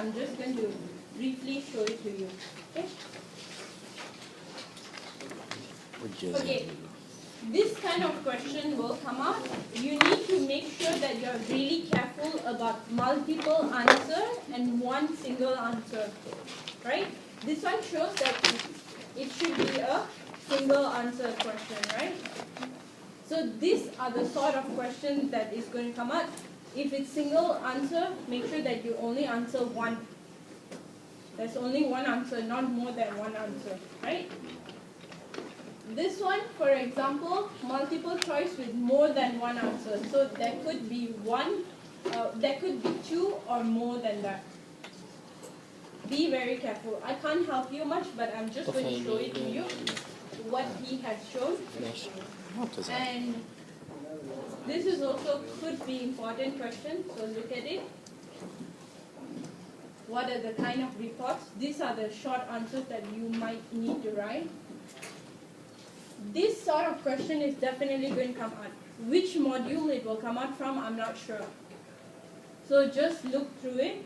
I'm just going to briefly show it to you. Okay? Okay. This kind of question will come up. You need to make sure that you're really careful about multiple answers and one single answer. Right? This one shows that it should be a single answer question, right? So these are the sort of questions that is going to come up. If it's single answer, make sure that you only answer one. There's only one answer, not more than one answer, right? This one, for example, multiple choice with more than one answer. So there could be one, there could be two or more than that. Be very careful. I can't help you much, but I'm just going to show it to you, what he has shown. And this is also could be important question, so look at it. What are the kind of reports? These are the short answers that you might need to write. This sort of question is definitely going to come out. Which module it will come out from, I'm not sure. So just look through it.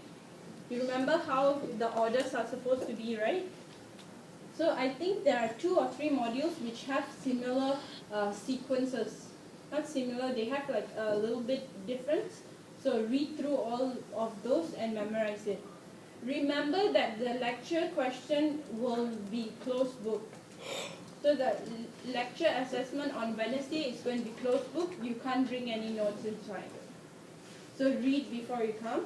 You remember how the orders are supposed to be, right? So I think there are 2 or 3 modules which have similar sequences. Not similar, they have like a little bit difference. So read through all of those and memorize it. Remember that the lecture question will be closed book. So the lecture assessment on Wednesday is going to be closed book. You can't bring any notes inside. So read before you come.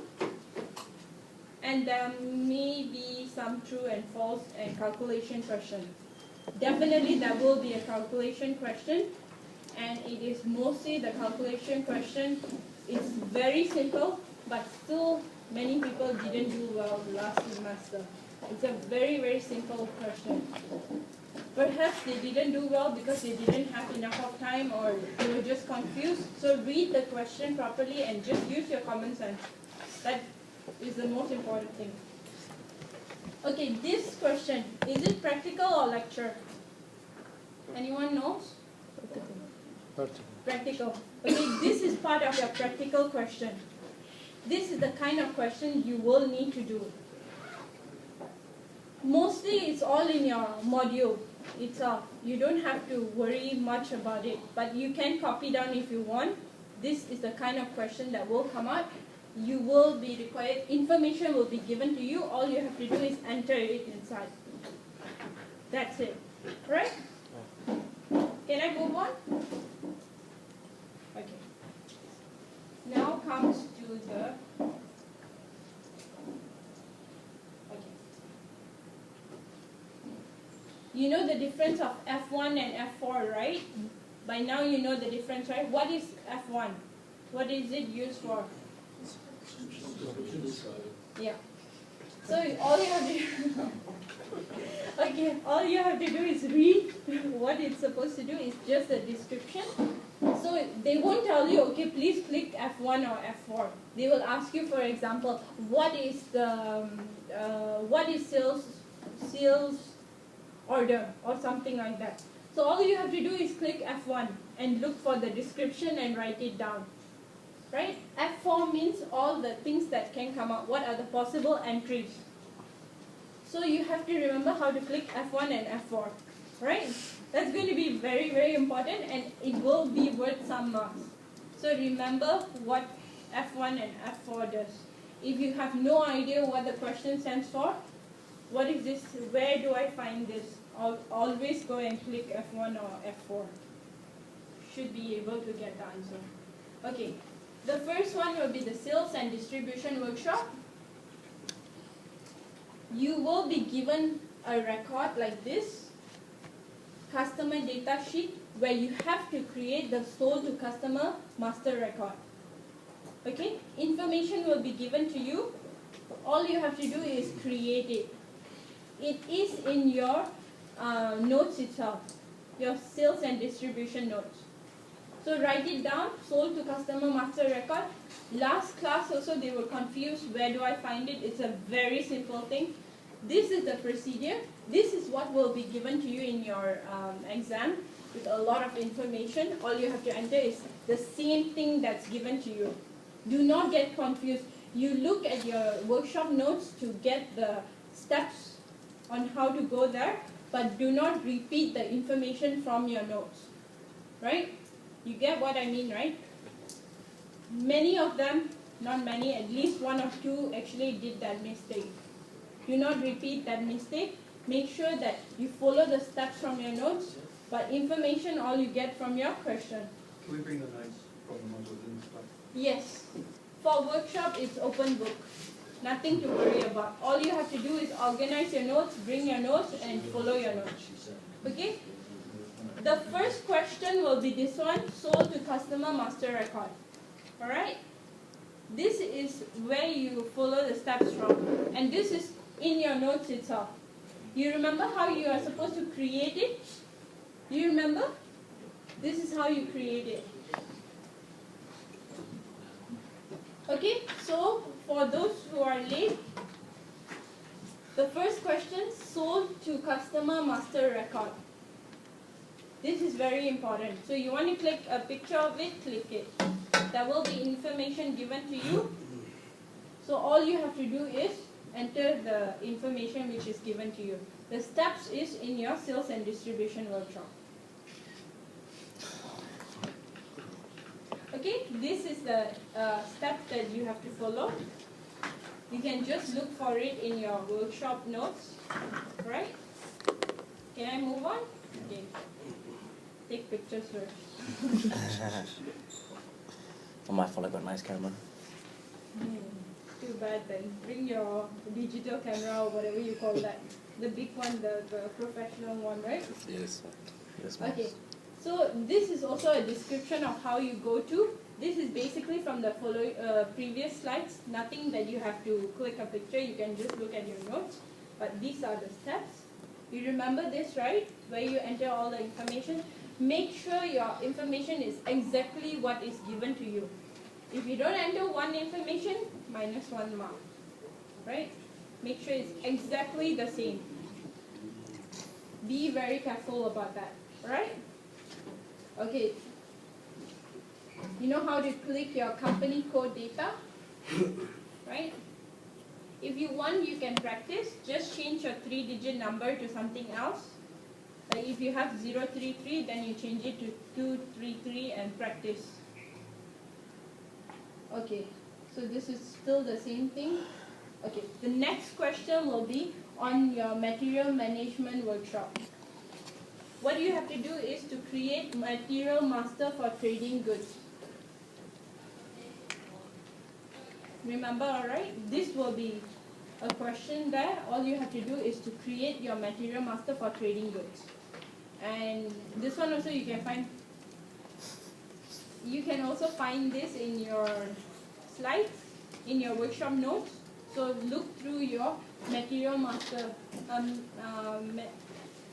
And there may be some true and false and calculation question. Definitely there will be a calculation question, and it is mostly the calculation question. It's very simple, but still many people didn't do well last semester. It's a very, very simple question. Perhaps they didn't do well because they didn't have enough of time, or they were just confused. So read the question properly and just use your common sense. That is the most important thing. Okay, this question, is it practical or lecture? Anyone knows? Practical. Okay, this is part of your practical question. This is the kind of question you will need to do. Mostly it's all in your module itself. You don't have to worry much about it, but you can copy down if you want. This is the kind of question that will come out. You will be required, information will be given to you. All you have to do is enter it inside. That's it. Right? Can I move on? Okay. Now comes to the... Okay. You know the difference of F1 and F4, right? By now you know the difference, right? What is F1? What is it used for? Yeah. So all you have to okay, all you have to do is read what it's supposed to do. Is just a description. So they won't tell you, okay, please click F1 or F4. They will ask you, for example, what is the sales order or something like that. So all you have to do is click F1 and look for the description and write it down. Right? F4 means all the things that can come out. What are the possible entries? So you have to remember how to click F1 and F4. Right? That's going to be very, very important, and it will be worth some marks. So remember what F1 and F4 does. If you have no idea what the question stands for, what is this? Where do I find this? Always go and click F1 or F4. Should be able to get the answer. Okay. The first one will be the sales and distribution workshop. You will be given a record like this, customer data sheet, where you have to create the sold to customer master record. Okay? Information will be given to you. All you have to do is create it. It is in your notes itself, your sales and distribution notes. So write it down, sold to customer master record. Last class also they were confused, where do I find it? It's a very simple thing. This is the procedure. This is what will be given to you in your exam with a lot of information. All you have to enter is the same thing that's given to you. Do not get confused. you look at your workshop notes to get the steps on how to go there, but do not repeat the information from your notes, right? You get what I mean, right? Many of them, not many, at least one or two actually did that mistake. Do not repeat that mistake. Make sure that you follow the steps from your notes, but information all you get from your question. Can we bring the notes from the modules in stuff? Yes. For workshop, it's open book. Nothing to worry about. All you have to do is organize your notes, bring your notes, and follow your notes. Okay? The first question will be this one, sold to customer master record. Alright? This is where you follow the steps from. And this is in your notes itself. You remember how you are supposed to create it? You remember? This is how you create it. Okay, so for those who are late, the first question, sold to customer master record. This is very important. So you want to click a picture of it, click it. There will be information given to you. So all you have to do is enter the information which is given to you. The steps is in your sales and distribution workshop. Okay, this is the step that you have to follow. You can just look for it in your workshop notes, right? Can I move on? Okay. Take pictures first. Not my fault, I got a nice camera. Too bad then. Bring your digital camera or whatever you call that. The big one, the professional one, right? Yes. Yes, Okay. So this is also a description of how you go to. This is basically from the previous slides. Nothing that you have to click a picture. You can just look at your notes. But these are the steps. You remember this, right? Where you enter all the information. Make sure your information is exactly what is given to you. If you don't enter one information, -1 mark. Right? Make sure it's exactly the same. Be very careful about that. Right? Okay. You know how to click your company code data? Right? If you want, you can practice. Just change your 3-digit number to something else. Like if you have 033, then you change it to 233 and practice. Okay, so this is still the same thing. Okay, the next question will be on your material management workshop. What you have to do is to create material master for trading goods. Remember, alright? This will be a question there. All you have to do is to create your material master for trading goods. And this one also you can find. You can also find this in your slides, in your workshop notes. So look through your material master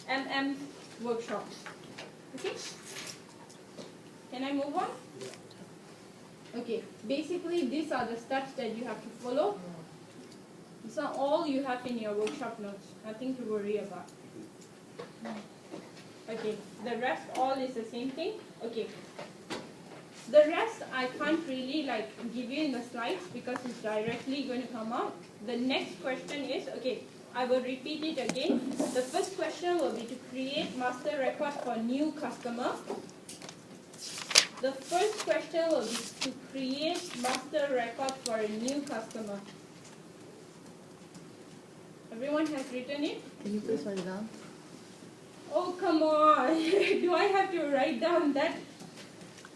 MM workshop. Okay? Can I move on? Okay, basically these are the steps that you have to follow. These are all you have in your workshop notes. Nothing to worry about. Okay, the rest all is the same thing. Okay. The rest I can't really give you in the slides because it's directly going to come out. The next question is, okay, I will repeat it again. The first question will be to create master record for new customer. The first question will be to create master record for a new customer. Everyone has written it? Can you please write it down? Oh, come on. Do I have to write down that?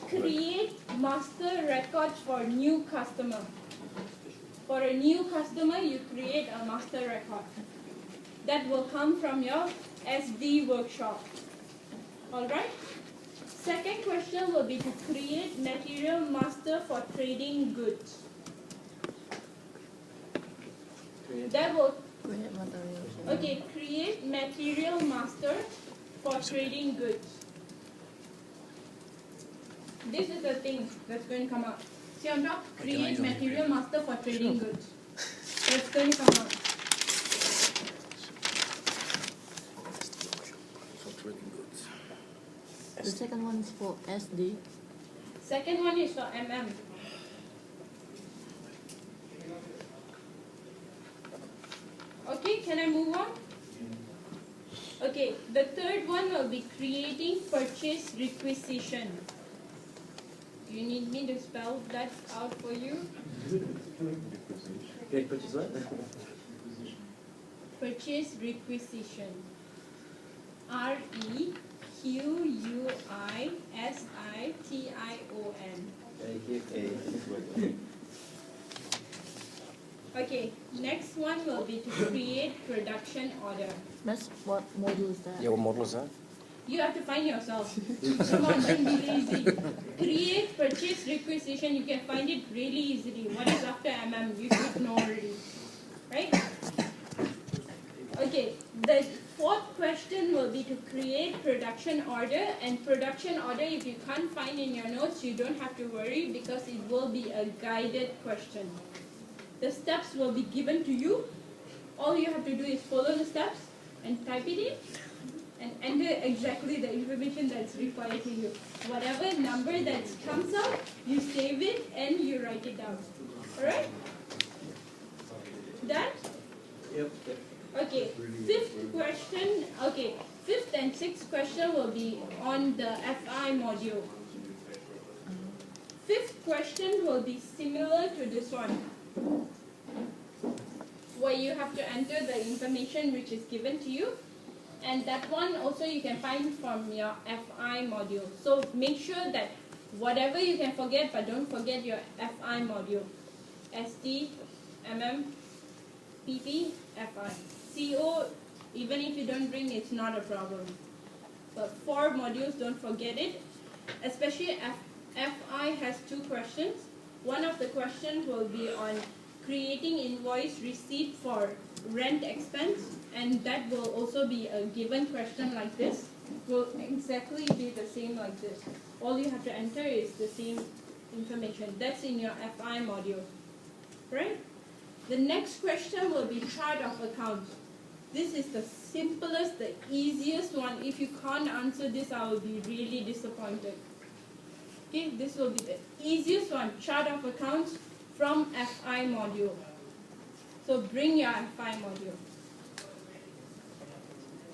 Create master records for new customer. For a new customer, you create a master record. That will come from your SD workshop. Alright? Second question will be to create material master for trading goods. That will Create material. Okay, create material master for trading goods. This is the thing that's going to come out. See on top, create material master for trading goods. That's going to come out. The second one is for SD. Second one is for MM. can I move on? Okay, the third one will be creating purchase requisition. Do you need me to spell that out for you? Great purchase what? Purchase requisition. REQUISITION. Okay, next one will be to create production order. Miss, what module is that? Yeah, what model is that? You have to find yourself. Come on, don't be lazy. Create purchase requisition, you can find it really easily. What is after you should know already. Right? Okay, the fourth question will be to create production order. And production order, if you can't find in your notes, you don't have to worry because it will be a guided question. The steps will be given to you. All you have to do is follow the steps and type it in and enter exactly the information that's required to you. Whatever number that comes out, you save it and you write it down. Alright? Done? Yep. Okay, fifth question, okay, fifth and sixth question will be on the FI module. Fifth question will be similar to this one, where you have to enter the information which is given to you, and that one also you can find from your FI module. So make sure that whatever you can forget, but don't forget your FI module. SD, MM, PP, FI. CO, even if you don't bring, it's not a problem. But 4 modules, don't forget it. Especially FI has 2 questions. One of the questions will be on creating invoice receipt for rent expense, and that will also be a given question like this. Will exactly be the same like this. All you have to enter is the same information. That's in your FI module, right? The next question will be chart of accounts. This is the simplest, the easiest one. If you can't answer this, I will be really disappointed. Okay, this will be the easiest one, chart of accounts from FI module. So bring your FI module.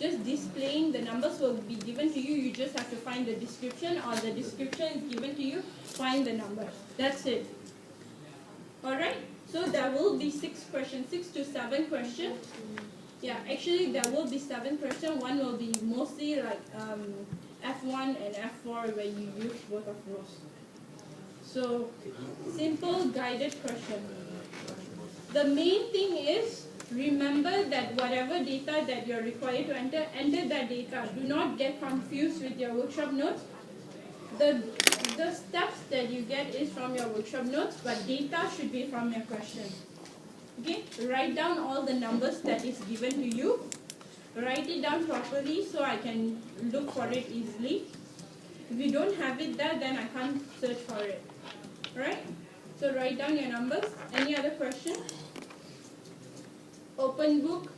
Just displaying the numbers will be given to you. You just have to find the description, or the description is given to you, find the numbers. That's it. Alright, so there will be 6 questions, 6 to 7 questions. Yeah, actually there will be 7 questions. One will be mostly like F1 and F4 where you use both of those. So, simple guided question. The main thing is, remember that whatever data that you're required to enter, enter that data. Do not get confused with your workshop notes. The steps that you get is from your workshop notes, but data should be from your question. Okay, write down all the numbers that is given to you. Write it down properly so I can look for it easily. If you don't have it there, then I can't search for it. Right? So write down your numbers. Any other question? Open book.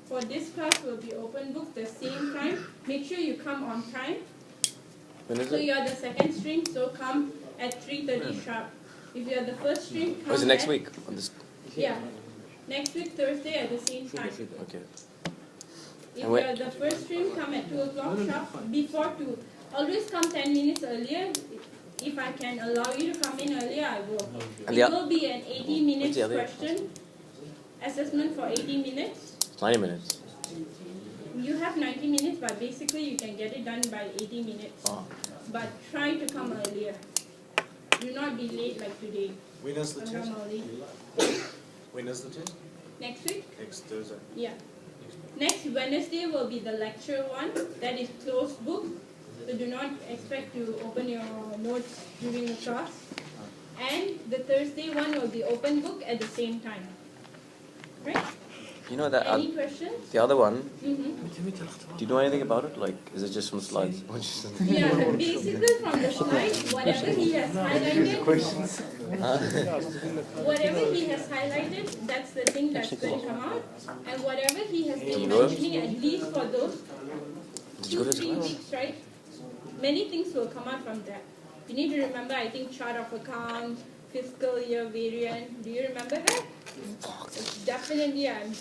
For this class will be open book the same time. Make sure you come on time. When is So it? you are the second stream, so come at 3:30 sharp. If you are the first stream, come Oh, is it next at, week? On this? Yeah. Next week, Thursday at the same time. Okay. If And you when- are the first stream, come at 2 o'clock sharp, before 2. Always come 10 minutes earlier. If I can allow you to come in earlier, I will. And It will be an 80 minutes the other- question, assessment for 80 minutes. 90 minutes. You have 90 minutes, but basically you can get it done by 80 minutes. Oh. But try to come earlier. Do not be late like today. When is the Come test? early. When is the test? Next week? Next Thursday. Yeah. Next Wednesday will be the lecture one. That is closed book. So do not expect to open your notes during the class. And the Thursday one will be open book at the same time. Right? You know that Any questions? the other one, Mm-hmm. do you know anything about it? Like, is it just from slides? Yeah, basically from the slides, whatever he has highlighted, whatever he has highlighted, that's the thing that's going to come out. And whatever he has been mentioning, at least for those Did you go to 2-3 class? weeks, right? Many things will come out from that. You need to remember, I think, chart of accounts, fiscal year variant. Do you remember that? It's definitely, I'm